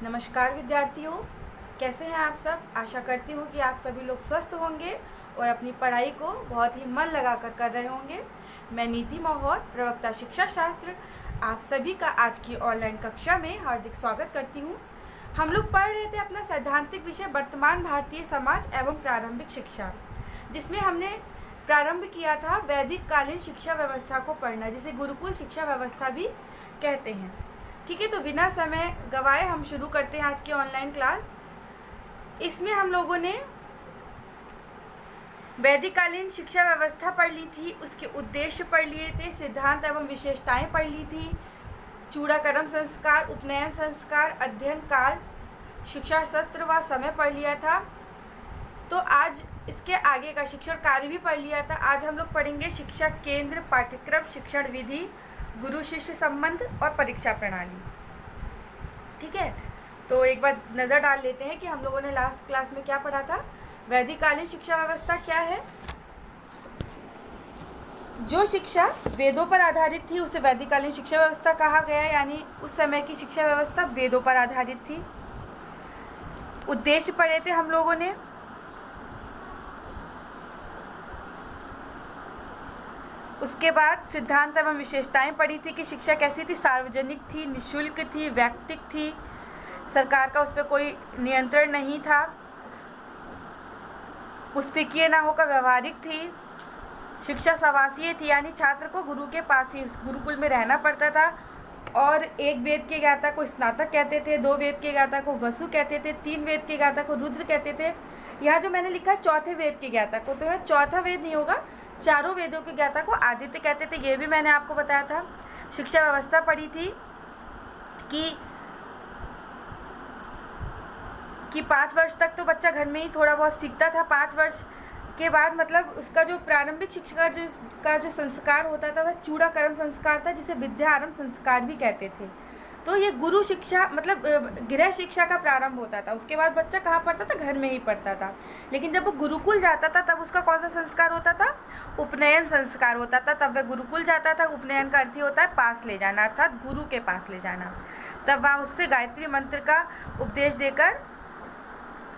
नमस्कार विद्यार्थियों, कैसे हैं आप सब। आशा करती हूँ कि आप सभी लोग स्वस्थ होंगे और अपनी पढ़ाई को बहुत ही मन लगाकर कर रहे होंगे। मैं नीति महोर, प्रवक्ता शिक्षा शास्त्र, आप सभी का आज की ऑनलाइन कक्षा में हार्दिक स्वागत करती हूँ। हम लोग पढ़ रहे थे अपना सैद्धांतिक विषय वर्तमान भारतीय समाज एवं प्रारंभिक शिक्षा, जिसमें हमने प्रारंभ किया था वैदिक कालीन शिक्षा व्यवस्था को पढ़ना, जिसे गुरुकुल शिक्षा व्यवस्था भी कहते हैं। ठीक है, तो बिना समय गवाए हम शुरू करते हैं आज की ऑनलाइन क्लास। इसमें हम लोगों ने वैदिक कालीन शिक्षा व्यवस्था पढ़ ली थी, उसके उद्देश्य पढ़ लिए थे, सिद्धांत एवं विशेषताएं पढ़ ली थी, चूड़ाकर्म संस्कार, उपनयन संस्कार, अध्ययन काल, शिक्षा सत्र व समय पढ़ लिया था। तो आज इसके आगे का शिक्षण कार्य भी पढ़ लिया था। आज हम लोग पढ़ेंगे शिक्षा केंद्र, पाठ्यक्रम, शिक्षण विधि, गुरु शिष्य संबंध और परीक्षा प्रणाली। ठीक है, तो एक बार नज़र डाल लेते हैं कि हम लोगों ने लास्ट क्लास में क्या पढ़ा था। वैदिक कालीन शिक्षा व्यवस्था क्या है? जो शिक्षा वेदों पर आधारित थी उसे वैदिक कालीन शिक्षा व्यवस्था कहा गया, यानी उस समय की शिक्षा व्यवस्था वेदों पर आधारित थी। उद्देश्य पढ़े थे हम लोगों ने। उसके बाद सिद्धांत एवं विशेषताएं पढ़ी थी कि शिक्षा कैसी थी, सार्वजनिक थी, निःशुल्क थी, वैयक्तिक थी, सरकार का उस पर कोई नियंत्रण नहीं था, पुस्तकीय ना होकर व्यवहारिक थी, शिक्षा सवासीय थी, यानी छात्र को गुरु के पास ही गुरुकुल में रहना पड़ता था। और एक वेद के ज्ञाता को स्नातक कहते थे, 2 वेद के ज्ञाता को वसु कहते थे, 3 वेद के ज्ञाता को रुद्र कहते थे। यहाँ जो मैंने लिखा है चौथे वेद के ज्ञाता को, तो यह चौथा वेद नहीं होगा, चारों वेदों के ज्ञाता को आदित्य कहते थे। ये भी मैंने आपको बताया था। शिक्षा व्यवस्था पढ़ी थी कि 5 वर्ष तक तो बच्चा घर में ही थोड़ा बहुत सीखता था। 5 वर्ष के बाद मतलब उसका जो प्रारंभिक शिक्षा का जो संस्कार होता था वह चूड़ाकर्म संस्कार था, जिसे विद्या आरंभ संस्कार भी कहते थे। तो ये गुरु शिक्षा मतलब गृह शिक्षा का प्रारंभ होता था। उसके बाद बच्चा कहाँ पढ़ता था? घर में ही पढ़ता था। लेकिन जब वो गुरुकुल जाता था तब उसका कौन सा संस्कार होता था? उपनयन संस्कार होता था। तब वह गुरुकुल जाता था। उपनयन का अर्थ ही होता है पास ले जाना, अर्थात गुरु के पास ले जाना। तब वहाँ उससे गायत्री मंत्र का उपदेश देकर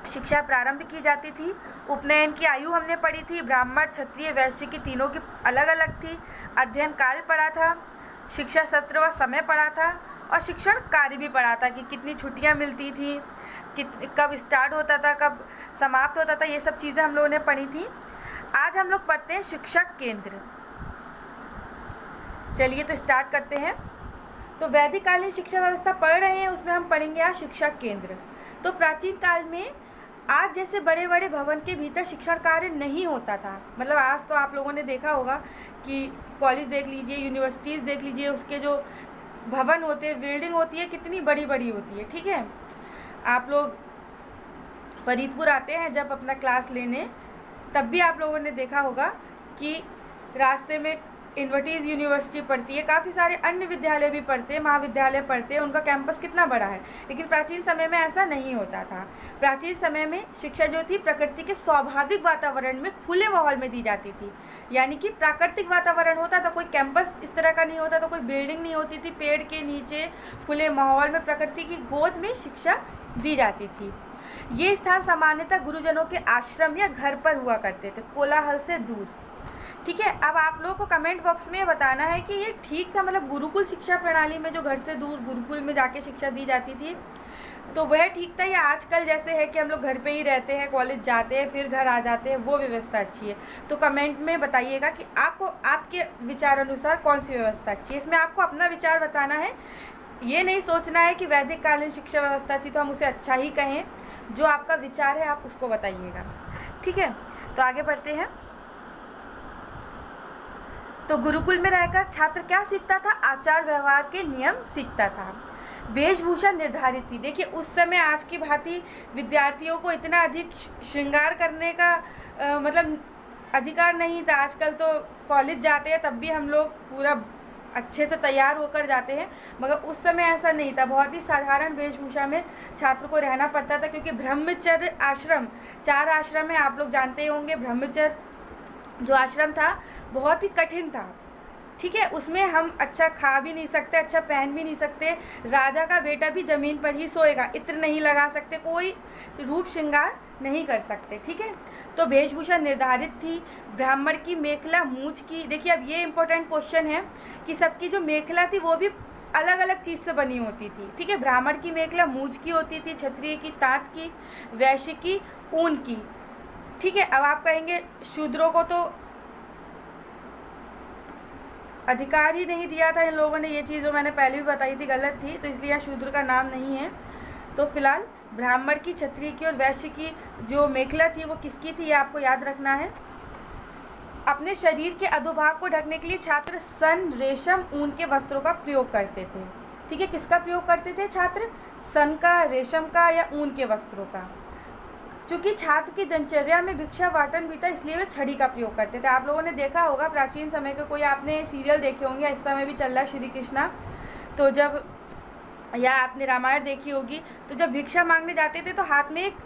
शिक्षा प्रारंभ की जाती थी। उपनयन की आयु हमने पढ़ी थी, ब्राह्मण, क्षत्रिय, वैश्य की तीनों की अलग अलग थी। अध्ययन काल पढ़ा था, शिक्षा सत्र व समय पढ़ा था, और शिक्षण कार्य भी पढ़ा था कि कितनी छुट्टियां मिलती थी, कब स्टार्ट होता था, कब समाप्त होता था। ये सब चीज़ें हम लोगों ने पढ़ी थी। आज हम लोग पढ़ते हैं शिक्षक केंद्र। चलिए तो स्टार्ट करते हैं। तो वैदिक कालीन शिक्षा व्यवस्था पढ़ रहे हैं, उसमें हम पढ़ेंगे आज शिक्षक केंद्र। तो प्राचीन काल में आज जैसे बड़े बड़े भवन के भीतर शिक्षण कार्य नहीं होता था। मतलब आज तो आप लोगों ने देखा होगा कि कॉलेज देख लीजिए, यूनिवर्सिटीज़ देख लीजिए, उसके जो भवन होते हैं, बिल्डिंग होती है, कितनी बड़ी बड़ी होती है। ठीक है, आप लोग फरीदपुर आते हैं जब अपना क्लास लेने, तब भी आप लोगों ने देखा होगा कि रास्ते में इन्वर्टीज़ यूनिवर्सिटी पढ़ती है, काफ़ी सारे अन्य विद्यालय भी पढ़ते हैं, महाविद्यालय पढ़ते हैं, उनका कैंपस कितना बड़ा है। लेकिन प्राचीन समय में ऐसा नहीं होता था। प्राचीन समय में शिक्षा जो थी प्रकृति के स्वाभाविक वातावरण में, खुले माहौल में दी जाती थी। यानी कि प्राकृतिक वातावरण होता था, कोई कैंपस इस तरह का नहीं होता था, कोई बिल्डिंग नहीं होती थी, पेड़ के नीचे खुले माहौल में प्रकृति की गोद में शिक्षा दी जाती थी। ये स्थान सामान्यतः गुरुजनों के आश्रम या घर पर हुआ करते थे, कोलाहल से दूर। ठीक है, अब आप लोगों को कमेंट बॉक्स में बताना है कि ये ठीक था, मतलब गुरुकुल शिक्षा प्रणाली में जो घर से दूर गुरुकुल में जाके शिक्षा दी जाती थी, तो वह ठीक था, या आजकल जैसे है कि हम लोग घर पे ही रहते हैं, कॉलेज जाते हैं फिर घर आ जाते हैं, वो व्यवस्था अच्छी है? तो कमेंट में बताइएगा कि आपको आपके विचार अनुसार कौन सी व्यवस्था अच्छी है। इसमें आपको अपना विचार बताना है, ये नहीं सोचना है कि वैदिक कालीन शिक्षा व्यवस्था थी तो हम उसे अच्छा ही कहें। जो आपका विचार है आप उसको बताइएगा। ठीक है, तो आगे बढ़ते हैं। तो गुरुकुल में रहकर छात्र क्या सीखता था? आचार व्यवहार के नियम सीखता था। वेशभूषा निर्धारित थी। देखिए उस समय आज की भांति विद्यार्थियों को इतना अधिक श्रृंगार करने का मतलब अधिकार नहीं था। आजकल तो कॉलेज जाते हैं तब भी हम लोग पूरा अच्छे से तैयार होकर जाते हैं, मगर उस समय ऐसा नहीं था। बहुत ही साधारण वेशभूषा में छात्र को रहना पड़ता था, क्योंकि ब्रह्मचर्य आश्रम, 4 आश्रम है, आप लोग जानते होंगे। ब्रह्मचर्य जो आश्रम था बहुत ही कठिन था। ठीक है, उसमें हम अच्छा खा भी नहीं सकते, अच्छा पहन भी नहीं सकते, राजा का बेटा भी ज़मीन पर ही सोएगा, इत्र नहीं लगा सकते, कोई रूप श्रृंगार नहीं कर सकते। ठीक है, तो वेशभूषा निर्धारित थी। ब्राह्मण की मेखला मूंछ की, देखिए अब ये इंपॉर्टेंट क्वेश्चन है कि सबकी जो मेखला थी वो भी अलग अलग चीज़ से बनी होती थी। ठीक है, ब्राह्मण की मेखला मूंछ की होती थी, क्षत्रिय की तात की, वैश्य की ऊन की। ठीक है, अब आप कहेंगे शूद्रों को तो अधिकार ही नहीं दिया था इन लोगों ने, ये चीज़ जो मैंने पहले भी बताई थी गलत थी, तो इसलिए यहाँ शूद्र का नाम नहीं है। तो फिलहाल ब्राह्मण की, क्षत्रिय की और वैश्य की जो मेखला थी वो किसकी थी, ये आपको याद रखना है। अपने शरीर के अधोभाग को ढकने के लिए छात्र सन, रेशम, ऊन के वस्त्रों का प्रयोग करते थे। ठीक है, किसका प्रयोग करते थे छात्र? सन का, रेशम का या ऊन के वस्त्रों का। चूँकि छात्र की दिनचर्या में भिक्षा बाटन भी था, इसलिए वे छड़ी का प्रयोग करते थे। आप लोगों ने देखा होगा प्राचीन समय के, कोई आपने सीरियल देखे होंगे, इस समय भी चल रहा है श्री कृष्णा, तो जब, या आपने रामायण देखी होगी, तो जब भिक्षा मांगने जाते थे तो हाथ में एक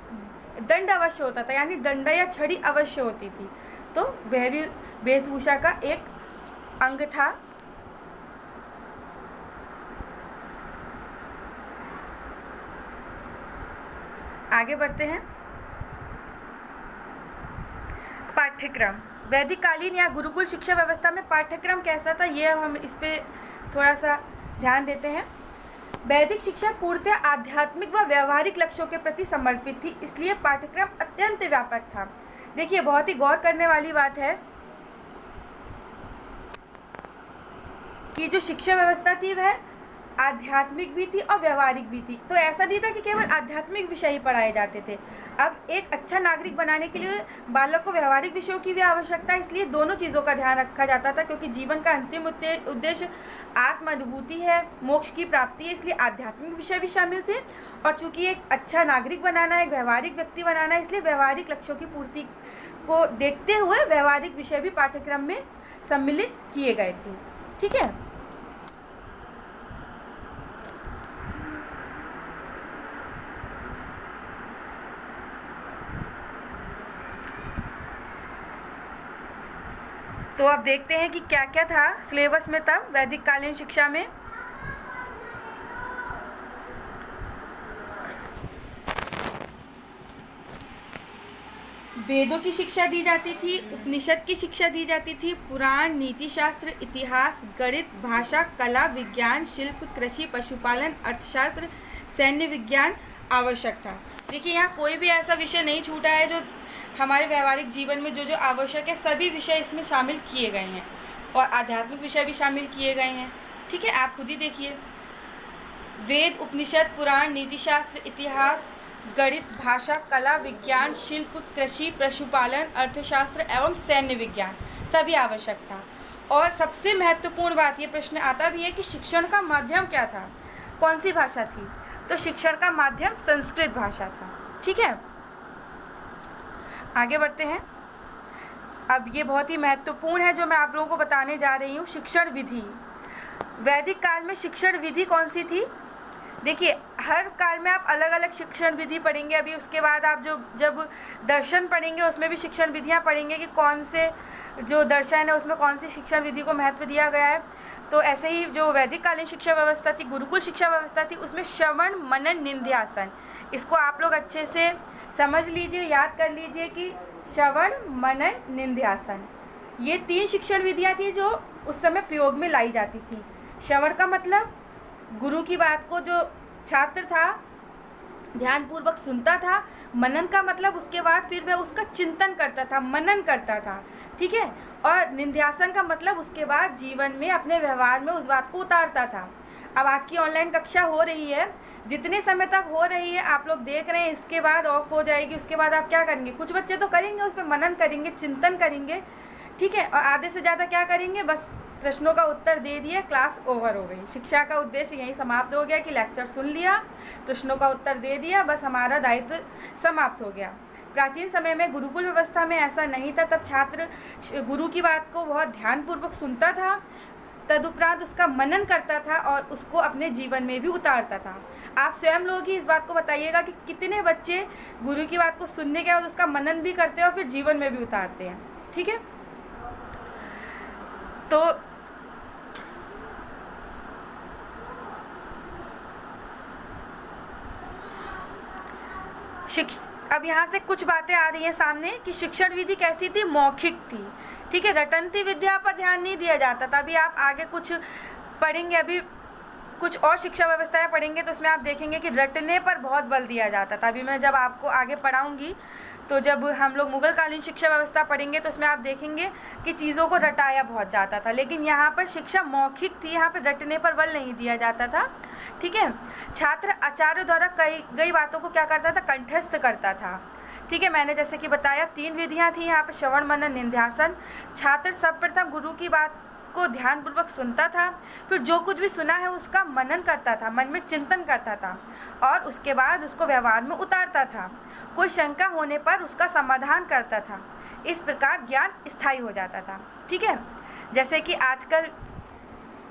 दंड अवश्य होता था, यानी डंडा या छड़ी अवश्य होती थी। तो वह भी वेशभूषा का एक अंग था। आगे बढ़ते हैं। पाठ्यक्रम, वैदिक कालीन या गुरुकुल शिक्षा व्यवस्था में पाठ्यक्रम कैसा था, ये हम इस पे थोड़ा सा ध्यान देते हैं। वैदिक शिक्षा पूर्णतः आध्यात्मिक व व्यवहारिक लक्ष्यों के प्रति समर्पित थी, इसलिए पाठ्यक्रम अत्यंत व्यापक था। देखिए बहुत ही गौर करने वाली बात है कि जो शिक्षा व्यवस्था थी वह आध्यात्मिक भी थी और व्यवहारिक भी थी। तो ऐसा नहीं था कि केवल आध्यात्मिक विषय ही पढ़ाए जाते थे। अब एक अच्छा नागरिक बनाने के लिए बालक को व्यवहारिक विषयों की भी आवश्यकता है, इसलिए दोनों चीज़ों का ध्यान रखा जाता था, क्योंकि जीवन का अंतिम उद्देश्य आत्म अनुभूति है, मोक्ष की प्राप्ति है, इसलिए आध्यात्मिक विषय भी शामिल थे। और चूँकि एक अच्छा नागरिक बनाना है, एक व्यवहारिक व्यक्ति बनाना है, इसलिए व्यवहारिक लक्ष्यों की पूर्ति को देखते हुए व्यवहारिक विषय भी पाठ्यक्रम में सम्मिलित किए गए थे। ठीक है, तो अब देखते हैं कि क्या क्या था सिलेबस में तब वैदिक कालीन शिक्षा में। वेदों की शिक्षा दी जाती थी, उपनिषद की शिक्षा दी जाती थी, पुराण, नीति शास्त्र, इतिहास, गणित, भाषा, कला, विज्ञान, शिल्प, कृषि, पशुपालन, अर्थशास्त्र, सैन्य विज्ञान आवश्यक था। देखिए यहाँ कोई भी ऐसा विषय नहीं छूटा है जो हमारे व्यवहारिक जीवन में जो जो आवश्यक है, सभी विषय इसमें शामिल किए गए हैं और आध्यात्मिक विषय भी शामिल किए गए हैं। ठीक है, आप खुद ही देखिए, वेद, उपनिषद, पुराण, नीतिशास्त्र, इतिहास, गणित, भाषा, कला, विज्ञान, शिल्प, कृषि, पशुपालन, अर्थशास्त्र एवं सैन्य विज्ञान सभी आवश्यक था। और सबसे महत्वपूर्ण बात, ये प्रश्न आता भी है कि शिक्षण का माध्यम क्या था, कौन सी भाषा थी? तो शिक्षण का माध्यम संस्कृत भाषा था। ठीक है, आगे बढ़ते हैं। अब ये बहुत ही महत्वपूर्ण है जो मैं आप लोगों को बताने जा रही हूँ, शिक्षण विधि। वैदिक काल में शिक्षण विधि कौन सी थी? देखिए हर काल में आप अलग अलग शिक्षण विधि पढ़ेंगे। अभी उसके बाद आप जब दर्शन पढ़ेंगे उसमें भी शिक्षण विधियाँ पढ़ेंगे कि कौन से जो दर्शन है उसमें कौन सी शिक्षण विधि को महत्व दिया गया है। तो ऐसे ही जो वैदिक कालीन शिक्षा व्यवस्था थी, गुरुकुल शिक्षा व्यवस्था थी, उसमें श्रवण, मनन, निधिध्यासन, इसको आप लोग अच्छे से समझ लीजिए, याद कर लीजिए कि श्रवण, मनन, निधिध्यासन ये 3 शिक्षण विधियाँ थी जो उस समय प्रयोग में लाई जाती थी। श्रवण का मतलब गुरु की बात को जो छात्र था ध्यानपूर्वक सुनता था। मनन का मतलब उसके बाद फिर वह उसका चिंतन करता था, मनन करता था। ठीक है, और निधिध्यासन का मतलब उसके बाद जीवन में अपने व्यवहार में उस बात को उतारता था। अब आज की ऑनलाइन कक्षा हो रही है, जितने समय तक हो रही है आप लोग देख रहे हैं, इसके बाद ऑफ हो जाएगी। उसके बाद आप क्या करेंगे? कुछ बच्चे तो करेंगे, उस पर मनन करेंगे, चिंतन करेंगे। ठीक है, और आधे से ज़्यादा क्या करेंगे? बस प्रश्नों का उत्तर दे दिए, क्लास ओवर हो गई। शिक्षा का उद्देश्य यही समाप्त हो गया कि लेक्चर सुन लिया, प्रश्नों का उत्तर दे दिया, बस हमारा दायित्व समाप्त हो गया। प्राचीन समय में गुरुकुल व्यवस्था में ऐसा नहीं था। तब छात्र गुरु की बात को बहुत ध्यानपूर्वक सुनता था, तदुपरांत उसका मनन करता था और उसको अपने जीवन में भी उतारता था। आप स्वयं लोग ही इस बात को बताइएगा कि कितने बच्चे गुरु की बात को सुनने के बाद उसका मनन भी करते हैं और फिर जीवन में भी उतारते हैं। ठीक है, तो अब यहाँ से कुछ बातें आ रही हैं सामने कि शिक्षण विधि कैसी थी, मौखिक थी, ठीक है। रटंती विद्या पर ध्यान नहीं दिया जाता था। अभी आप आगे कुछ पढ़ेंगे, अभी कुछ और शिक्षा व्यवस्थाएं पढ़ेंगे तो उसमें आप देखेंगे कि रटने पर बहुत बल दिया जाता था। अभी मैं जब आपको आगे पढ़ाऊंगी तो जब हम लोग मुगल कालीन शिक्षा व्यवस्था पढ़ेंगे तो उसमें आप देखेंगे कि चीज़ों को रटाया बहुत जाता था, लेकिन यहाँ पर शिक्षा मौखिक थी, यहाँ पर रटने पर बल नहीं दिया जाता था, ठीक है। छात्र आचार्य द्वारा कई बातों को क्या करता था, कंठस्थ करता था, ठीक है। मैंने जैसे कि बताया 3 विधियाँ थी यहाँ पर, श्रवण मनन निध्यासन। छात्र सर्वप्रथम गुरु की बात को ध्यानपूर्वक सुनता था, फिर जो कुछ भी सुना है उसका मनन करता था, मन में चिंतन करता था और उसके बाद उसको व्यवहार में उतारता था। कोई शंका होने पर उसका समाधान करता था। इस प्रकार ज्ञान स्थायी हो जाता था, ठीक है। जैसे कि आजकल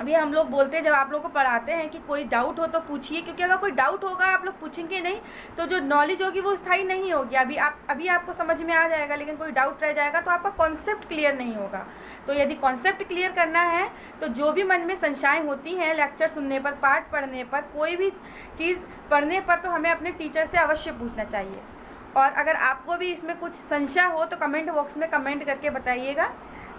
अभी हम लोग बोलते हैं, जब आप लोगों को पढ़ाते हैं कि कोई डाउट हो तो पूछिए, क्योंकि अगर कोई डाउट होगा आप लोग पूछेंगे नहीं तो जो नॉलेज होगी वो स्थायी नहीं होगी। अभी आपको समझ में आ जाएगा, लेकिन कोई डाउट रह जाएगा तो आपका कॉन्सेप्ट क्लियर नहीं होगा। तो यदि कॉन्सेप्ट क्लियर करना है तो जो भी मन में संशय होती हैं लेक्चर सुनने पर, पाठ पढ़ने पर, कोई भी चीज़ पढ़ने पर, तो हमें अपने टीचर से अवश्य पूछना चाहिए। और अगर आपको भी इसमें कुछ संशय हो तो कमेंट बॉक्स में कमेंट करके बताइएगा।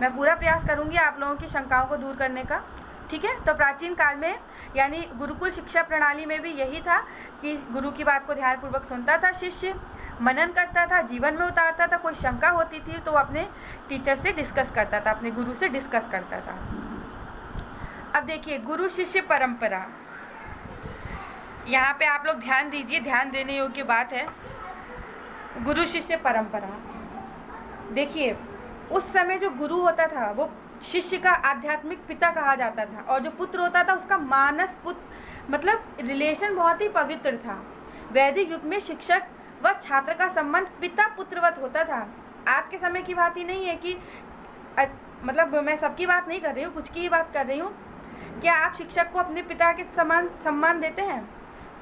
मैं पूरा प्रयास करूँगी आप लोगों की शंकाओं को दूर करने का, ठीक है। तो प्राचीन काल में यानी गुरुकुल शिक्षा प्रणाली में भी यही था कि गुरु की बात को ध्यानपूर्वक सुनता था शिष्य, मनन करता था, जीवन में उतारता था। कोई शंका होती थी तो अपने टीचर से डिस्कस करता था, अपने गुरु से डिस्कस करता था। अब देखिए गुरु शिष्य परंपरा, यहाँ पे आप लोग ध्यान दीजिए, ध्यान देने योग्य बात है। गुरु शिष्य परंपरा, देखिए उस समय जो गुरु होता था वो शिष्य का आध्यात्मिक पिता कहा जाता था, और जो पुत्र होता था उसका मानस पुत्र, मतलब रिलेशन बहुत ही पवित्र था। वैदिक युग में शिक्षक व छात्र का संबंध पिता पुत्रवत होता था। आज के समय की बात ही नहीं है कि मतलब मैं सबकी बात नहीं कर रही हूँ, कुछ की ही बात कर रही हूँ। क्या आप शिक्षक को अपने पिता के समान सम्मान देते हैं?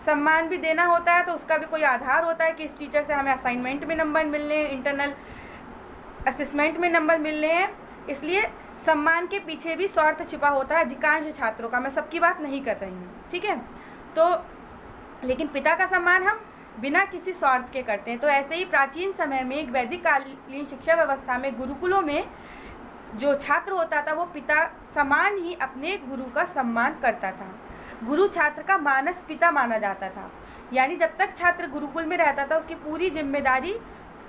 सम्मान भी देना होता है तो उसका भी कोई आधार होता है कि इस टीचर से हमें असाइनमेंट में नंबर मिलने हैं, इंटरनल असेसमेंट में नंबर मिलने हैं। इसलिए सम्मान के पीछे भी स्वार्थ छिपा होता है अधिकांश छात्रों का, मैं सबकी बात नहीं कर रही हूँ, ठीक है। तो लेकिन पिता का सम्मान हम बिना किसी स्वार्थ के करते हैं। तो ऐसे ही प्राचीन समय में एक वैदिक कालीन शिक्षा व्यवस्था में गुरुकुलों में जो छात्र होता था वो पिता समान ही अपने गुरु का सम्मान करता था। गुरु छात्र का मानस पिता माना जाता था, यानी जब तक छात्र गुरुकुल में रहता था उसकी पूरी जिम्मेदारी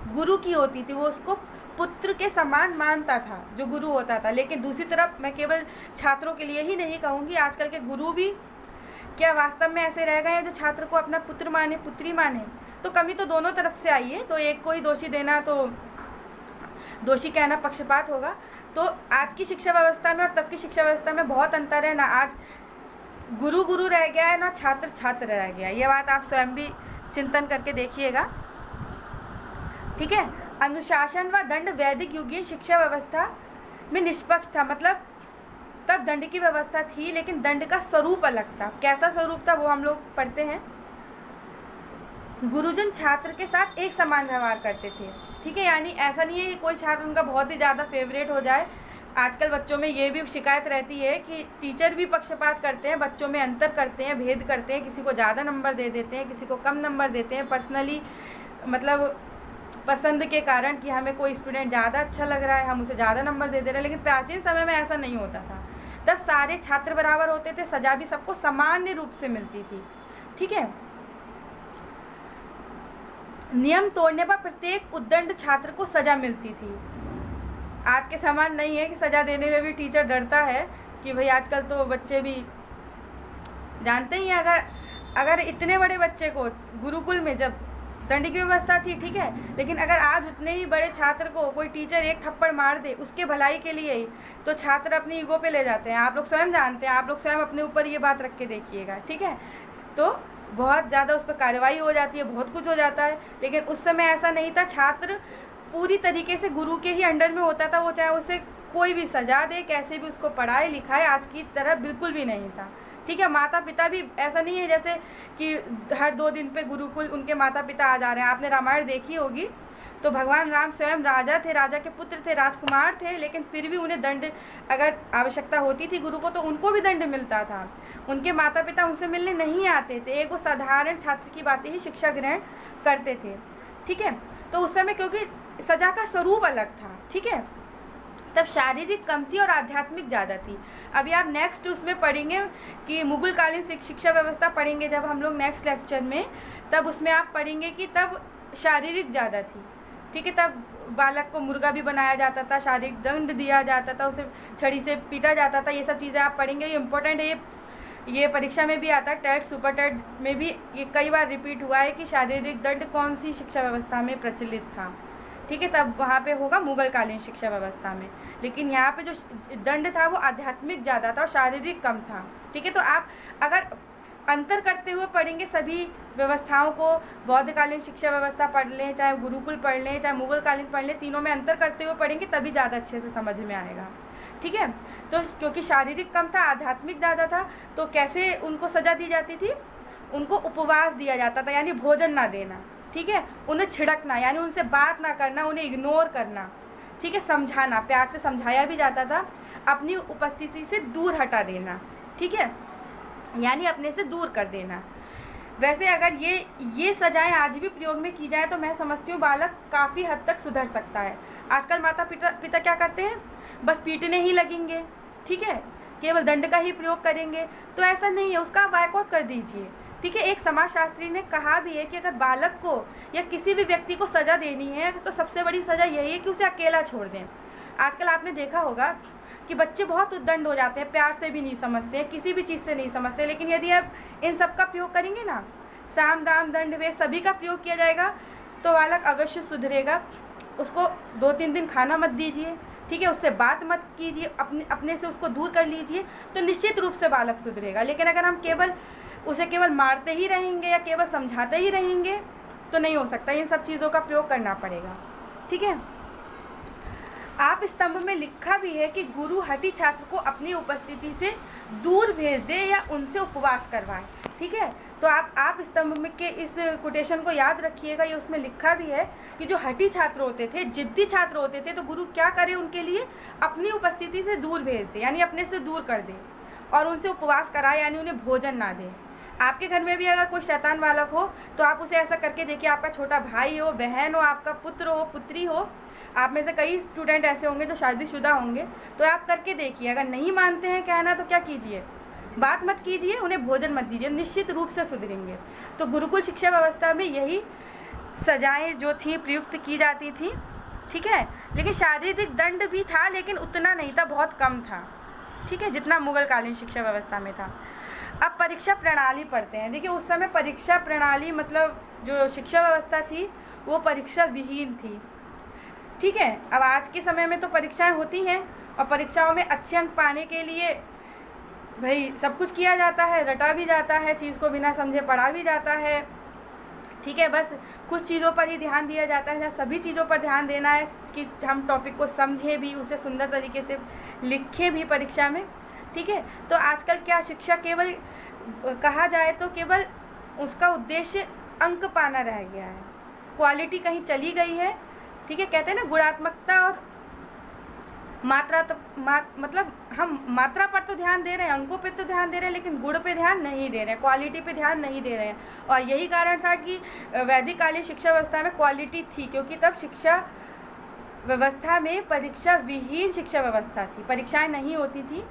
गुरु की होती थी, वो उसको पुत्र के समान मानता था जो गुरु होता था। लेकिन दूसरी तरफ मैं केवल छात्रों के लिए ही नहीं कहूँगी, आजकल के गुरु भी क्या वास्तव में ऐसे रह गए हैं जो छात्र को अपना पुत्र माने, पुत्री माने? तो कमी तो दोनों तरफ से आई है, तो एक को ही दोषी देना, तो दोषी कहना पक्षपात होगा। तो आज की शिक्षा व्यवस्था में और तब की शिक्षा व्यवस्था में बहुत अंतर है ना। आज गुरु गुरु रह गया है, ना छात्र छात्र रह गया। ये बात आप स्वयं भी चिंतन करके देखिएगा, ठीक है। अनुशासन व दंड वैदिक युगीन शिक्षा व्यवस्था में निष्पक्ष था, मतलब तब दंड की व्यवस्था थी लेकिन दंड का स्वरूप अलग था। कैसा स्वरूप था वो हम लोग पढ़ते हैं। गुरुजन छात्र के साथ एक समान व्यवहार करते थे, ठीक है। यानी ऐसा नहीं है कि कोई छात्र उनका बहुत ही ज़्यादा फेवरेट हो जाए। आजकल बच्चों में ये भी शिकायत रहती है कि टीचर भी पक्षपात करते हैं, बच्चों में अंतर करते हैं, भेद करते हैं, किसी को ज़्यादा नंबर दे देते हैं, किसी को कम नंबर देते हैं, पर्सनली मतलब पसंद के कारण कि हमें कोई स्टूडेंट ज़्यादा अच्छा लग रहा है हम उसे ज़्यादा नंबर दे दे रहे हैं। लेकिन प्राचीन समय में ऐसा नहीं होता था, तब सारे छात्र बराबर होते थे, सजा भी सबको सामान्य रूप से मिलती थी, ठीक है। नियम तोड़ने पर प्रत्येक उद्दंड छात्र को सजा मिलती थी। आज के समान नहीं है कि सजा देने में भी टीचर डरता है कि भाई आजकल तो बच्चे भी जानते ही हैं, अगर इतने बड़े बच्चे को गुरुकुल में जब दंड की व्यवस्था थी, ठीक है, लेकिन अगर आज उतने ही बड़े छात्र को कोई टीचर एक थप्पड़ मार दे उसके भलाई के लिए ही, तो छात्र अपनी ईगो पे ले जाते हैं। आप लोग स्वयं जानते हैं, आप लोग स्वयं अपने ऊपर ये बात रख के देखिएगा, ठीक है। तो बहुत ज़्यादा उस पर कार्रवाई हो जाती है, बहुत कुछ हो जाता है। लेकिन उस समय ऐसा नहीं था, छात्र पूरी तरीके से गुरु के ही अंडर में होता था। वो चाहे उसे कोई भी सजा दे, कैसे भी उसको पढ़ाए लिखाए, आज की तरह बिल्कुल भी नहीं था, ठीक है। माता पिता भी ऐसा नहीं है जैसे कि हर 2 दिन पे गुरुकुल उनके माता पिता आ जा रहे हैं। आपने रामायण देखी होगी तो भगवान राम स्वयं राजा थे, राजा के पुत्र थे, राजकुमार थे, लेकिन फिर भी उन्हें दंड अगर आवश्यकता होती थी गुरु को तो उनको भी दंड मिलता था। उनके माता पिता उनसे मिलने नहीं आते थे, एक वो साधारण छात्र की बातें ही शिक्षा ग्रहण करते थे। ठीक है, तो उस समय क्योंकि सजा का स्वरूप अलग था, ठीक है, तब शारीरिक कम थी और आध्यात्मिक ज़्यादा थी। अभी आप नेक्स्ट उसमें पढ़ेंगे कि मुगल कालीन शिक्षा व्यवस्था पढ़ेंगे जब हम लोग नेक्स्ट लेक्चर में, तब उसमें आप पढ़ेंगे कि तब शारीरिक ज़्यादा थी। ठीक है, तब बालक को मुर्गा भी बनाया जाता था, शारीरिक दंड दिया जाता था, उसे छड़ी से पीटा जाता था। ये सब चीज़ें आप पढ़ेंगे, ये इंपॉर्टेंट है, ये परीक्षा में भी आता है, टेट सुपर टेट में भी ये कई बार रिपीट हुआ है कि शारीरिक दंड कौन सी शिक्षा व्यवस्था में प्रचलित था। ठीक है, तब वहाँ पे होगा मुगल कालीन शिक्षा व्यवस्था में। लेकिन यहाँ पे जो दंड था वो आध्यात्मिक ज़्यादा था और शारीरिक कम था। ठीक है, तो आप अगर अंतर करते हुए पढ़ेंगे सभी व्यवस्थाओं को, बौद्धकालीन शिक्षा व्यवस्था पढ़ लें, चाहे गुरुकुल पढ़ लें, चाहे मुगल कालीन पढ़ लें, तीनों में अंतर करते हुए पढ़ेंगे तभी ज़्यादा अच्छे से समझ में आएगा। ठीक है, तो क्योंकि शारीरिक कम था, आध्यात्मिक ज़्यादा था, तो कैसे उनको सज़ा दी जाती थी? उनको उपवास दिया जाता था, यानी भोजन ना देना। ठीक है, उन्हें छिड़कना, यानी उनसे बात ना करना, उन्हें इग्नोर करना। ठीक है, समझाना, प्यार से समझाया भी जाता था, अपनी उपस्थिति से दूर हटा देना। ठीक है, यानी अपने से दूर कर देना। वैसे अगर ये सजाएं आज भी प्रयोग में की जाए तो मैं समझती हूँ बालक काफ़ी हद तक सुधर सकता है। आजकल माता पिता क्या करते हैं? बस पीटने ही लगेंगे। ठीक है, केवल दंड का ही प्रयोग करेंगे, तो ऐसा नहीं है, उसका बायकॉट कर दीजिए। ठीक है, एक समाजशास्त्री ने कहा भी है कि अगर बालक को या किसी भी व्यक्ति को सज़ा देनी है तो सबसे बड़ी सज़ा यही है कि उसे अकेला छोड़ दें। आजकल आपने देखा होगा कि बच्चे बहुत उद्दंड हो जाते हैं, प्यार से भी नहीं समझते हैं, किसी भी चीज़ से नहीं समझते। लेकिन यदि आप इन सब का प्रयोग करेंगे ना, साम दाम दंड वे सभी का प्रयोग किया जाएगा तो बालक अवश्य सुधरेगा। उसको 2-3 दिन खाना मत दीजिए, ठीक है, उससे बात मत कीजिए, अपने से उसको दूर कर लीजिए, तो निश्चित रूप से बालक सुधरेगा। लेकिन अगर हम उसे केवल मारते ही रहेंगे या केवल समझाते ही रहेंगे तो नहीं हो सकता, इन सब चीज़ों का प्रयोग करना पड़ेगा। ठीक है, आप स्तंभ में लिखा भी है कि गुरु हठी छात्र को अपनी उपस्थिति से दूर भेज दे या उनसे उपवास करवाए। ठीक है, तो आप स्तंभ में के इस कोटेशन को याद रखिएगा, ये उसमें लिखा भी है कि जो हठी छात्र होते थे, जिद्दी छात्र होते थे, तो गुरु क्या करे उनके लिए? अपनी उपस्थिति से दूर भेज दे, यानी अपने से दूर कर दे, और उनसे उपवास कराए, यानी उन्हें भोजन ना दे। आपके घर में भी अगर कोई शैतान बालक हो तो आप उसे ऐसा करके देखिए, आपका छोटा भाई हो, बहन हो, आपका पुत्र हो, पुत्री हो, आप में से कई स्टूडेंट ऐसे होंगे जो शादीशुदा होंगे, तो आप करके देखिए। अगर नहीं मानते हैं कहना तो क्या कीजिए? बात मत कीजिए, उन्हें भोजन मत दीजिए, निश्चित रूप से सुधरेंगे। तो गुरुकुल शिक्षा व्यवस्था में यही सजाएं जो थी प्रयुक्त की जाती थी। ठीक है, लेकिन शारीरिक दंड भी था, लेकिन उतना नहीं था, बहुत कम था। ठीक है, जितना मुगल कालीन शिक्षा व्यवस्था में था। अब परीक्षा प्रणाली पढ़ते हैं। देखिए, उस समय परीक्षा प्रणाली मतलब जो शिक्षा व्यवस्था थी वो परीक्षा विहीन थी। ठीक है, अब आज के समय में तो परीक्षाएं होती हैं और परीक्षाओं में अच्छे अंक पाने के लिए भाई सब कुछ किया जाता है, रटा भी जाता है, चीज़ को बिना समझे पढ़ा भी जाता है। ठीक है, बस कुछ चीज़ों पर ही ध्यान दिया जाता है, सभी चीज़ों पर ध्यान देना है कि हम टॉपिक को समझें भी, उसे सुंदर तरीके से लिखें भी परीक्षा में। ठीक है, तो आजकल क्या शिक्षा केवल कहा जाए तो केवल उसका उद्देश्य अंक पाना रह गया है, क्वालिटी कहीं चली गई है। ठीक है, कहते हैं ना गुणात्मकता और मात्रा, तो मतलब हम मात्रा पर तो ध्यान दे रहे हैं, अंकों पे तो ध्यान दे रहे हैं, लेकिन गुण पे ध्यान नहीं दे रहे हैं, क्वालिटी पे ध्यान नहीं दे रहे हैं। और यही कारण था कि वैदिक कालीन शिक्षा व्यवस्था में क्वालिटी थी, क्योंकि तब शिक्षा व्यवस्था में परीक्षा विहीन शिक्षा व्यवस्था थी, परीक्षाएं नहीं होती थी।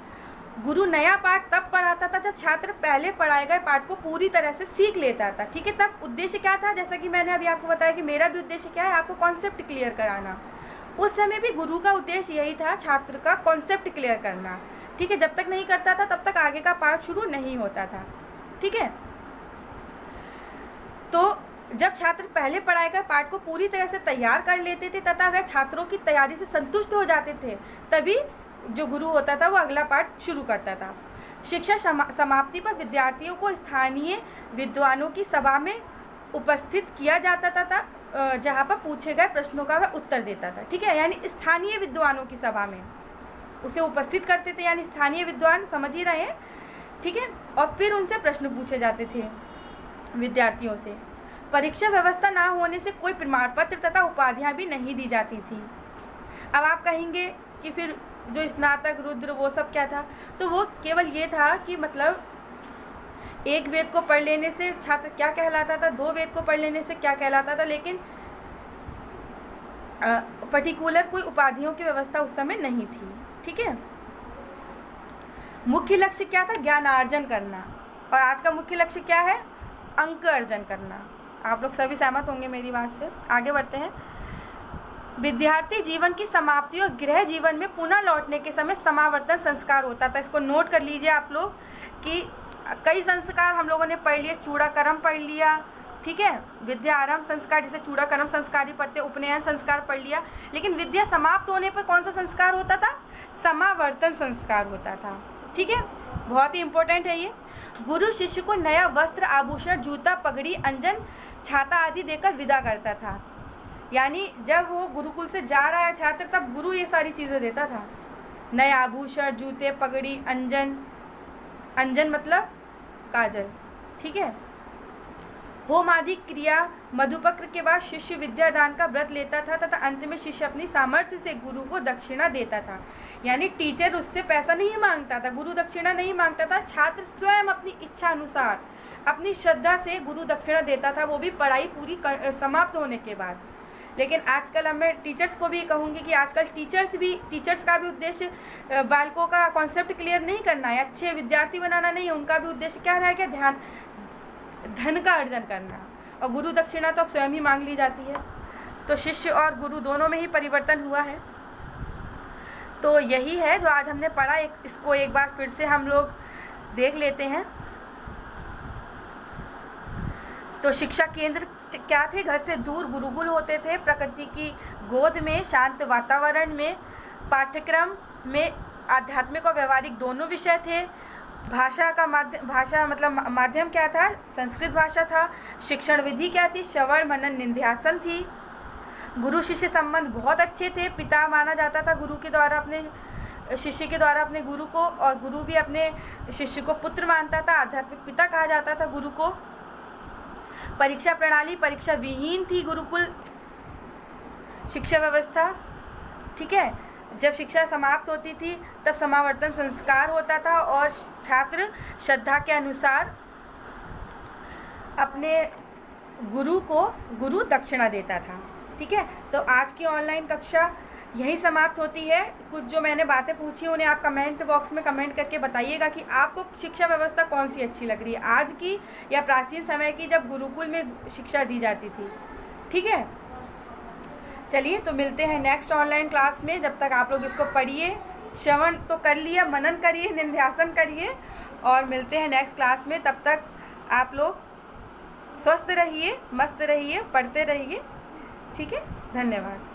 गुरु नया पाठ तब पढ़ाता था जब छात्र पहले पढ़ाए गए पाठ को पूरी तरह से सीख लेता था। ठीक है, तब उद्देश्य क्या था? जैसा कि मैंने अभी आपको बताया कि मेरा भी उद्देश्य क्या है, आपको कॉन्सेप्ट क्लियर कराना। उस समय भी गुरु का उद्देश्य यही था, छात्र का कॉन्सेप्ट क्लियर करना। ठीक है, जब तक नहीं करता था तब तक आगे का पाठ शुरू नहीं होता था। ठीक है, तो जब छात्र पहले पढ़ाए गए पाठ को पूरी तरह से तैयार कर लेते थे तथा वह छात्रों की तैयारी से संतुष्ट हो जाते थे, तभी जो गुरु होता था वो अगला पाठ शुरू करता था। शिक्षा समाप्ति पर विद्यार्थियों को स्थानीय विद्वानों की सभा में उपस्थित किया जाता था, जहाँ पर पूछे गए प्रश्नों का वह उत्तर देता था। ठीक है, यानी स्थानीय विद्वानों की सभा में उसे उपस्थित करते थे, यानी स्थानीय विद्वान, समझ ही रहे हैं। ठीक है, और फिर उनसे प्रश्न पूछे जाते थे विद्यार्थियों से। परीक्षा व्यवस्था ना होने से कोई प्रमाण पत्र तथा उपाधियां भी नहीं दी जाती थी। अब आप कहेंगे कि फिर जो स्नातक, रुद्र, वो सब क्या था? तो वो केवल ये था कि मतलब एक वेद को पढ़ लेने से छात्र क्या कहलाता था, 2 वेद को पढ़ लेने से क्या कहलाता था, लेकिन पर्टिकुलर कोई उपाधियों की व्यवस्था उस समय नहीं थी। ठीक है। मुख्य लक्ष्य क्या था? ज्ञानार्जन करना। और आज का मुख्य लक्ष्य क्या है? अंक अर्जन करना। आप लोग सभी सहमत होंगे मेरी बात से। आगे बढ़ते हैं। विद्यार्थी जीवन की समाप्ति और गृह जीवन में पुनः लौटने के समय समावर्तन संस्कार होता था। इसको नोट कर लीजिए आप लोग कि कई संस्कार हम लोगों ने पढ़ लिए। चूड़ाकर्म पढ़ लिया, ठीक है, विद्या आरंभ संस्कार जिसे चूड़ाकर्म संस्कार ही पढ़ते, उपनयन संस्कार पढ़ लिया, लेकिन विद्या समाप्त होने पर कौन सा संस्कार होता था? समावर्तन संस्कार होता था। ठीक है, बहुत ही इंपॉर्टेंट है ये। गुरु शिष्य को नया वस्त्र, आभूषण, जूता, पगड़ी, अंजन, छाता आदि देकर विदा करता था। यानी जब वो गुरुकुल से जा रहा है छात्र, तब गुरु ये सारी चीज़ें देता था। नए आभूषण, जूते, पगड़ी, अंजन, अंजन मतलब काजल, ठीक है। होम आदि क्रिया, मधुपक्र के बाद शिष्य विद्यादान का व्रत लेता था तथा अंत में शिष्य अपनी सामर्थ्य से गुरु को दक्षिणा देता था। यानी टीचर उससे पैसा नहीं मांगता था, गुरु दक्षिणा नहीं मांगता था, छात्र स्वयं अपनी इच्छा अनुसार अपनी श्रद्धा से गुरु दक्षिणा देता था, वो भी पढ़ाई पूरी समाप्त होने के बाद। लेकिन आजकल अब मैं टीचर्स को भी कहूँगी कि आजकल टीचर्स का भी उद्देश्य बालकों का कॉन्सेप्ट क्लियर नहीं करना है, अच्छे विद्यार्थी बनाना नहीं है, उनका भी उद्देश्य क्या रह गया? धन का अर्जन करना। और गुरु दक्षिणा तो अब स्वयं ही मांग ली जाती है। तो शिष्य और गुरु दोनों में ही परिवर्तन हुआ है। तो यही है जो आज हमने पढ़ा, इसको एक बार फिर से हम लोग देख लेते हैं। तो शिक्षा केंद्र क्या थे? घर से दूर गुरुकुल होते थे, प्रकृति की गोद में, शांत वातावरण में, पाठ्यक्रम में आध्यात्मिक और व्यवहारिक दोनों विषय थे। भाषा मतलब माध्यम क्या था? संस्कृत भाषा था। शिक्षण विधि क्या थी? श्रवण, मनन, निध्यासन थी। गुरु शिष्य संबंध बहुत अच्छे थे। पिता माना जाता था गुरु के द्वारा अपने शिष्य के द्वारा अपने गुरु को, और गुरु भी अपने शिष्य को पुत्र मानता था, आध्यात्मिक पिता कहा जाता था गुरु को। परीक्षा प्रणाली परीक्षा विहीन थी गुरुकुल शिक्षा व्यवस्था, ठीक है। जब शिक्षा समाप्त होती थी तब समावर्तन संस्कार होता था और छात्र श्रद्धा के अनुसार अपने गुरु को गुरु दक्षिणा देता था, ठीक है। तो आज की ऑनलाइन कक्षा यही समाप्त होती है। कुछ जो मैंने बातें पूछी उन्हें आप कमेंट बॉक्स में कमेंट करके बताइएगा कि आपको शिक्षा व्यवस्था कौन सी अच्छी लग रही है, आज की या प्राचीन समय की जब गुरुकुल में शिक्षा दी जाती थी, ठीक है। चलिए, तो मिलते हैं नेक्स्ट ऑनलाइन क्लास में। जब तक आप लोग इसको पढ़िए, श्रवण तो कर लिया, मनन करिए, निध्यासन करिए, और मिलते हैं नेक्स्ट क्लास में। तब तक आप लोग स्वस्थ रहिए, मस्त रहिए, पढ़ते रहिए, ठीक है। धन्यवाद।